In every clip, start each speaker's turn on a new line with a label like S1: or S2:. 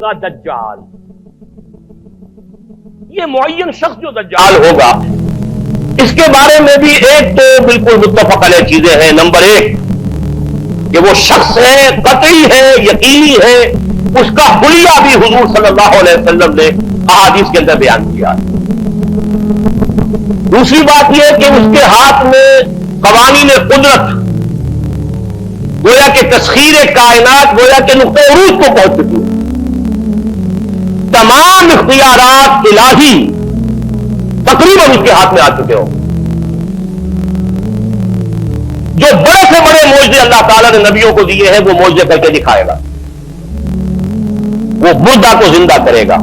S1: دجال، یہ معین شخص جو دجال ہوگا اس کے بارے میں بھی ایک تو بالکل متفق علیہ چیزیں ہیں۔ نمبر ایک کہ وہ شخص ہے، قطعی ہے، یقینی ہے، اس کا حلیہ بھی حضور صلی اللہ علیہ وسلم نے احادیث کے اندر بیان کیا۔ دوسری بات یہ کہ اس کے ہاتھ میں قوانین قدرت، گویا کہ تسخیر کائنات، گویا کہ نقطہ عروج کو پہنچ چکی ہے۔ تمام اختیارات الہی تقریباً اس کے ہاتھ میں آ چکے ہوں۔ جو بڑے سے بڑے معجزے اللہ تعالیٰ نے نبیوں کو دیے ہیں وہ معجزے کر کے دکھائے گا۔ وہ مردہ کو زندہ کرے گا،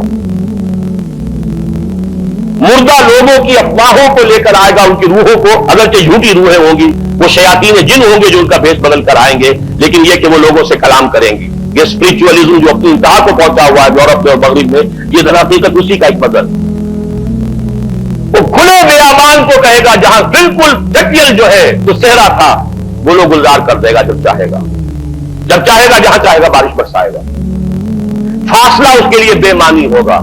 S1: مردہ لوگوں کی افواہوں کو لے کر آئے گا، ان کی روحوں کو، اگرچہ جھوٹی روحیں ہوں گی، وہ شیاطین جن ہوں گے جو ان کا بھیس بدل کر آئیں گے، لیکن یہ کہ وہ لوگوں سے کلام کریں گے۔ یہ اسپرچولیزم جو اپنی انتہا کو پہنچا ہوا ہے یورپ میں اور مغرب میں، یہ در حقیقت اسی کا ایک بدل۔ وہ کھلے بیابان کو کہے گا جہاں بالکل ڈٹیل جو ہے جو صحرا تھا وہ لوگ گلزار کر دے گا جب چاہے گا، جب چاہے گا، جہاں چاہے گا بارش برسائے گا۔ فاصلہ اس کے لیے بے معنی ہوگا۔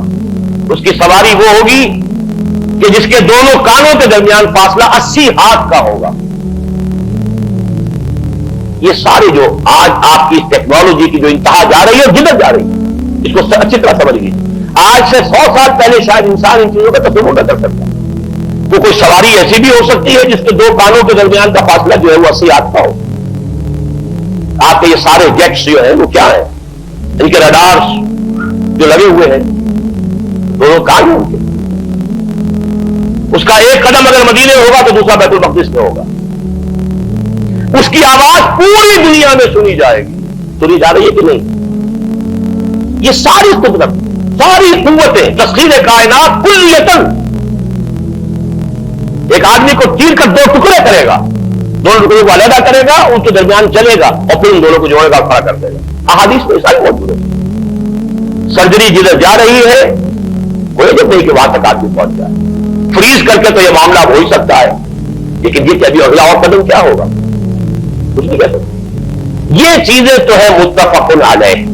S1: اس کی سواری وہ ہوگی کہ جس کے دونوں کانوں کے درمیان فاصلہ 80 ہاتھ کا ہوگا۔ یہ سارے جو آج آپ کی اس ٹیکنالوجی کی جو انتہا جا رہی ہے اور جدت جا رہی ہے، اس کو اچھی طرح سمجھ لیجیے۔ آج سے 100 سال پہلے شاید انسان ان چیزوں کا تصور نہ کر سکتا۔ تو کوئی سواری ایسی بھی ہو سکتی ہے جس کے دو کانوں کے درمیان کا فاصلہ جو ہے وہ 80 ہاتھ کا ہو۔ آپ کے یہ سارے جیٹس جو ہیں وہ کیا ہیں؟ ان کے ریڈارز جو لگے ہوئے ہیں دونوں کان ہیں ان کے۔ اس کا ایک قدم اگر مدینے ہوگا تو دوسرا بیت المقدس میں ہوگا۔ اس کی آواز پوری دنیا میں سنی جائے گی۔ سنی جا رہی ہے کہ نہیں؟ یہ ساری قدرت، ساری قوتیں، تسخیر کائنات کلیتاً ایک آدمی کو چیر کر دو ٹکڑے کرے گا، دونوں ٹکڑوں کو علیحدہ کرے گا، ان کے درمیان چلے گا اور پھر ان دونوں کو جوڑے گا، کھڑا کر دے گا۔ احادیث میں سارے موجود ہیں۔ سرجری جدھر جا رہی ہے کوئی جب نہیں کہ وہاں تک آدمی پہنچ جائے۔ فریز کر کے تو یہ معاملہ ہو ہی سکتا ہے، لیکن یہ کہ ابھی اگلا اور قدم کیا ہوگا کچھ نہیں کہہ سکتے۔ یہ چیزیں تو ہے متفق علیہ۔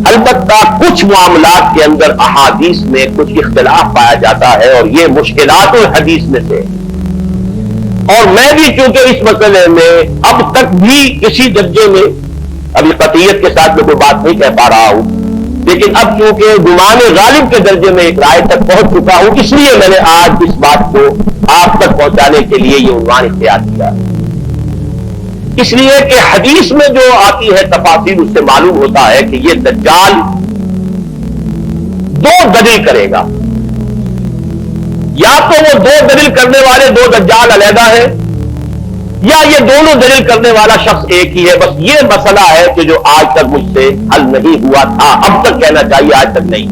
S1: البتہ کچھ معاملات کے اندر احادیث میں کچھ اختلاف پایا جاتا ہے اور یہ مشکلات الحدیث میں سے، اور میں بھی چونکہ اس مسئلے میں اب تک بھی کسی درجے میں ابھی قطعیت کے ساتھ میں کوئی بات نہیں کہہ پا رہا ہوں، لیکن اب چونکہ گمان غالب کے درجے میں ایک رائے تک پہنچ چکا ہوں، اس لیے میں نے آج اس بات کو آپ تک پہنچانے کے لیے یہ عنوان اختیار کیا۔ اس لیے کہ حدیث میں جو آتی ہے تفاصیل اس سے معلوم ہوتا ہے کہ یہ دجال دو دلیل کرے گا، یا تو وہ دو دلیل کرنے والے دو دجال علیحدہ ہیں، یا یہ دونوں دلیل کرنے والا شخص ایک ہی ہے۔ بس یہ مسئلہ ہے کہ جو آج تک مجھ سے حل نہیں ہوا تھا، اب تک کہنا چاہیے آج تک نہیں،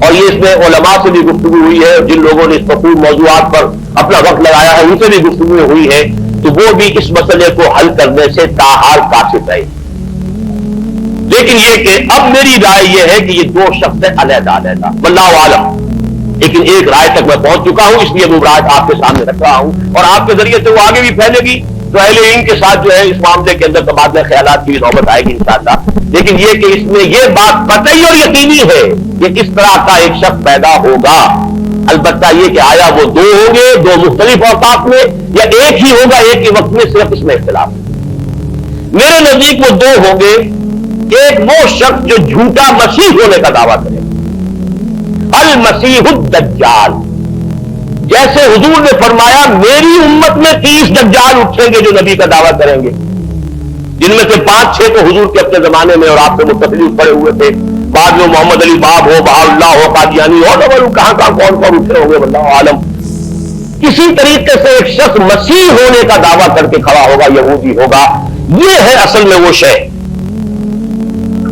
S1: اور یہ اس میں علماء سے بھی گفتگو ہوئی ہے، جن لوگوں نے اس مفہوم موضوعات پر اپنا وقت لگایا ہے ان سے بھی گفتگو ہوئی ہے، تو وہ بھی اس مسئلے کو حل کرنے سے تاحال قاصر رہے۔ لیکن یہ کہ اب میری رائے یہ ہے کہ یہ دو شخص علیحدہ علیحدہ، واللہ عالم، لیکن ایک رائے تک میں پہنچ چکا ہوں، اس لیے وہ رائے آپ کے سامنے رکھ رہا ہوں، اور آپ کے ذریعے سے وہ آگے بھی پھیلے گی تو اہل علم کے ساتھ جو ہے اس معاملے کے اندر تبادلہ خیالات کی نوبت آئے گی انشاءاللہ۔ لیکن یہ کہ اس میں یہ بات قطعی اور یقینی ہے کہ اس طرح کا ایک شخص پیدا ہوگا۔ البتہ یہ کہ آیا وہ دو ہوں گے دو مختلف اوقات میں، یا ایک ہی ہوگا ایک ہی وقت میں، صرف اس میں اختلاف ہے۔ میرے نزدیک وہ دو ہوں گے، ایک وہ شخص جو جھوٹا مسیح ہونے کا دعویٰ کرے، المسیح الدجال، جیسے حضور نے فرمایا میری امت میں 30 دجال اٹھیں گے جو نبی کا دعویٰ کریں گے، جن میں سے 5-6 تو حضور کے اپنے زمانے میں اور آپ سے متصل پڑے ہوئے تھے، بعد میں محمد علی باب ہو، بہا اللہ ہو، قادیانی ہو، کہاں کون اٹھے ہوں گے واللہ عالم۔ کسی طریقے سے ایک شخص مسیح ہونے کا دعویٰ کر کے کھڑا ہوگا، یہودی ہوگا، یہ ہے اصل میں وہ شے۔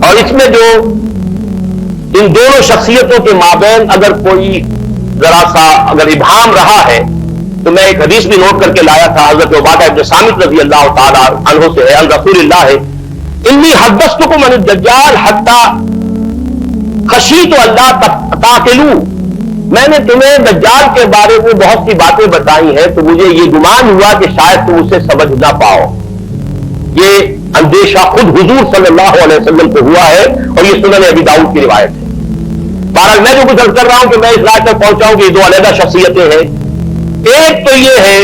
S1: اور اس میں جو ان دونوں شخصیتوں کے مابین اگر کوئی ذرا سا اگر ابہام رہا ہے تو میں ایک حدیث بھی نوٹ کر کے لایا تھا، حضرت عبادہ ابن صامت رضی اللہ تعالی عنہ سے ہے، عن رسول اللہ ہے، انی حدثتکم عن الدجال حتی خشیت اللہ تاقلوا، میں نے تمہیں دجال کے بارے میں بہت سی باتیں بتائی ہیں تو مجھے یہ گمان ہوا کہ شاید تم اسے سمجھ نہ پاؤ۔ یہ اندیشہ خود حضور صلی اللہ علیہ وسلم کو ہوا ہے، اور یہ سنن ابی داؤد کی روایت ہے۔ بہرحال میں جو کچھ عرض کر رہا ہوں کہ میں اس رائے تک پہنچا ہوں کہ یہ دو علیحدہ شخصیتیں ہیں۔ ایک تو یہ ہے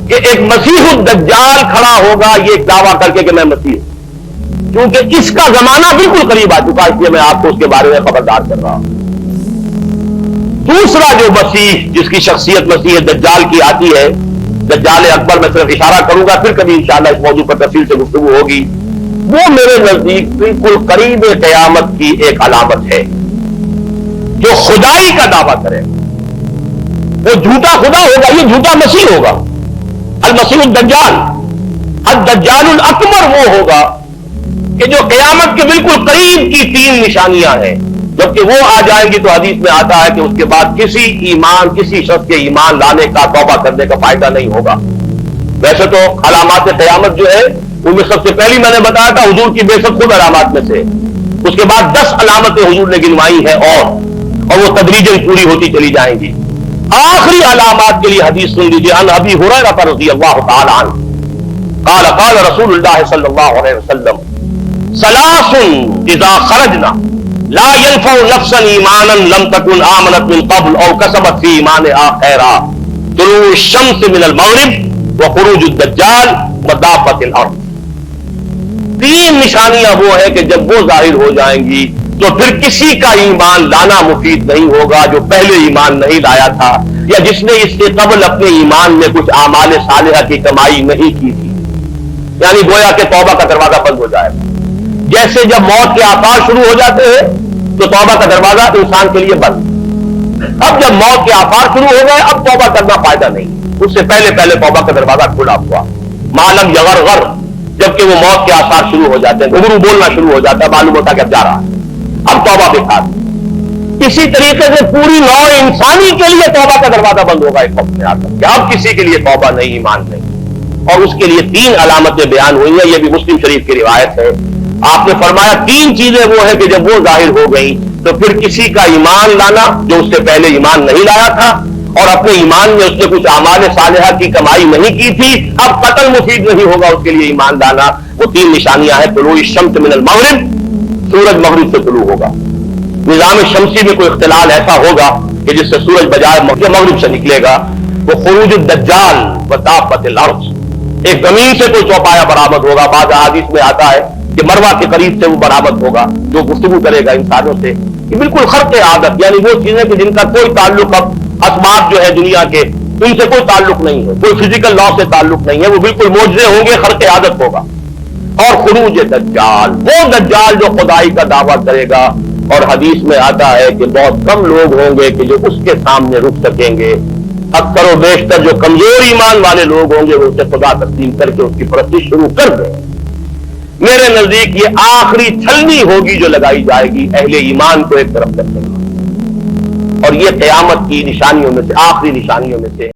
S1: کہ ایک مسیح الدجال کھڑا ہوگا یہ ایک دعویٰ کر کے کہ میں مسیح ہوں، کیونکہ اس کا زمانہ بالکل قریب آ چکا ہے، اس لیے میں آپ کو اس کے بارے میں خبردار کر رہا ہوں۔ دوسرا جو مسیح جس کی شخصیت مسیح دجال کی آتی ہے، دجال اکبر، میں صرف اشارہ کروں گا، پھر کبھی انشاءاللہ اس موضوع پر تفصیل سے گفتگو ہوگی، وہ میرے نزدیک بالکل قریب قیامت کی ایک علامت ہے، جو خدائی کا دعویٰ کرے، وہ جھوٹا خدا ہوگا، یہ جھوٹا مسیح ہوگا، المسیح الدجال، الدجال الاکبر وہ ہوگا کہ جو قیامت کے بالکل قریب کی 3 نشانیاں ہیں، جبکہ وہ آ جائیں گی تو حدیث میں آتا ہے کہ اس کے بعد کسی شخص کے ایمان لانے کا، توبہ کرنے کا فائدہ نہیں ہوگا۔ ویسے تو علامات قیامت جو ہے ان میں سب سے پہلی میں نے بتایا تھا حضور کی بے شک خود علامات میں سے، اس کے بعد 10 علامتیں حضور نے گنوائی ہیں اور وہ تدریجاً پوری ہوتی چلی جائیں گی۔ آخری علامات کے لیے حدیث سن لیجیے، عن ابی ہریرہ رضی اللہ تعالی عنہ قال قال رسول اللہ صلی اللہ علیہ وسلم ثلاث اذا خرجنا لا ينفع نفسا ایمانا لم تكن آمنت من قبل او کسبت فی ایمانها خیرا، طلوع الشمس من المغرب وخروج الدجال ودابۃ الارض۔ 3 نشانیاں وہ ہیں کہ جب وہ ظاہر ہو جائیں گی تو پھر کسی کا ایمان لانا مفید نہیں ہوگا جو پہلے ایمان نہیں لایا تھا، یا جس نے اس سے قبل اپنے ایمان میں کچھ اعمال صالحہ کی کمائی نہیں کی تھی، یعنی گویا کہ توبہ کا دروازہ بند ہو جائے گا۔ جیسے جب موت کے آثار شروع ہو جاتے ہیں تو توبہ کا دروازہ انسان کے لیے بند، اب جب موت کے آثار شروع ہو گئے اب توبہ کرنا فائدہ نہیں، اس سے پہلے توبہ کا دروازہ کھلا ہوا، معلوم یغرغر، جبکہ وہ موت کے آثار شروع ہو جاتے ہیں، گھنگرو بولنا شروع ہو جاتا ہے، معلوم ہوتا کہ اب جا رہا ہے، اب توبہ بیکار۔ اسی طریقے سے پوری نوع انسانی کے لیے توبہ کا دروازہ بند ہوگا ایک وقت میں آ کر کہ اب کسی کے لیے توبہ نہیں، ایمان نہیں، اور اس کے لیے 3 علامتیں بیان ہوئی ہیں، یہ بھی مسلم شریف کی روایت ہے۔ آپ نے فرمایا 3 چیزیں وہ ہیں کہ جب وہ ظاہر ہو گئی تو پھر کسی کا ایمان لانا جو اس سے پہلے ایمان نہیں لایا تھا، اور اپنے ایمان میں اس نے کچھ اعمال صالحہ کی کمائی نہیں کی تھی، اب قتل مفید نہیں ہوگا اس کے لیے ایمان لانا۔ وہ 3 نشانیاں ہیں، طلوع الشمس من المغرب، سورج مغرب سے طلوع ہوگا، نظام شمسی میں کوئی اختلال ایسا ہوگا کہ جس سے سورج بجائے مغرب سے نکلے گا، وہ خروج الدجال ودابۃ الارض، ایک زمین سے کوئی چوپایا برآمد ہوگا، بعض احادیث میں آتا ہے کہ مروہ کے قریب سے وہ برآمد ہوگا جو گفتگو کرے گا انسانوں سے، یہ بالکل خرق عادت، یعنی وہ چیزیں کہ جن کا کوئی تعلق اب اسباب جو ہے دنیا کے ان سے کوئی تعلق نہیں ہے، کوئی فزیکل لا سے تعلق نہیں ہے، وہ بالکل معجزے ہوں گے، خرق عادت ہوگا۔ اور خروج دجال، وہ دجال جو خدائی کا دعویٰ کرے گا، اور حدیث میں آتا ہے کہ بہت کم لوگ ہوں گے کہ جو اس کے سامنے رک سکیں گے، اکثر و بیشتر جو کمزور ایمان والے لوگ ہوں گے وہ اسے خدا تسلیم کر کے اس کی پرستش شروع کر دیں۔ میرے نزدیک یہ آخری چھلنی ہوگی جو لگائی جائے گی اہل ایمان کو ایک طرف کرنے کا، اور یہ قیامت کی نشانیوں میں سے، آخری نشانیوں میں سے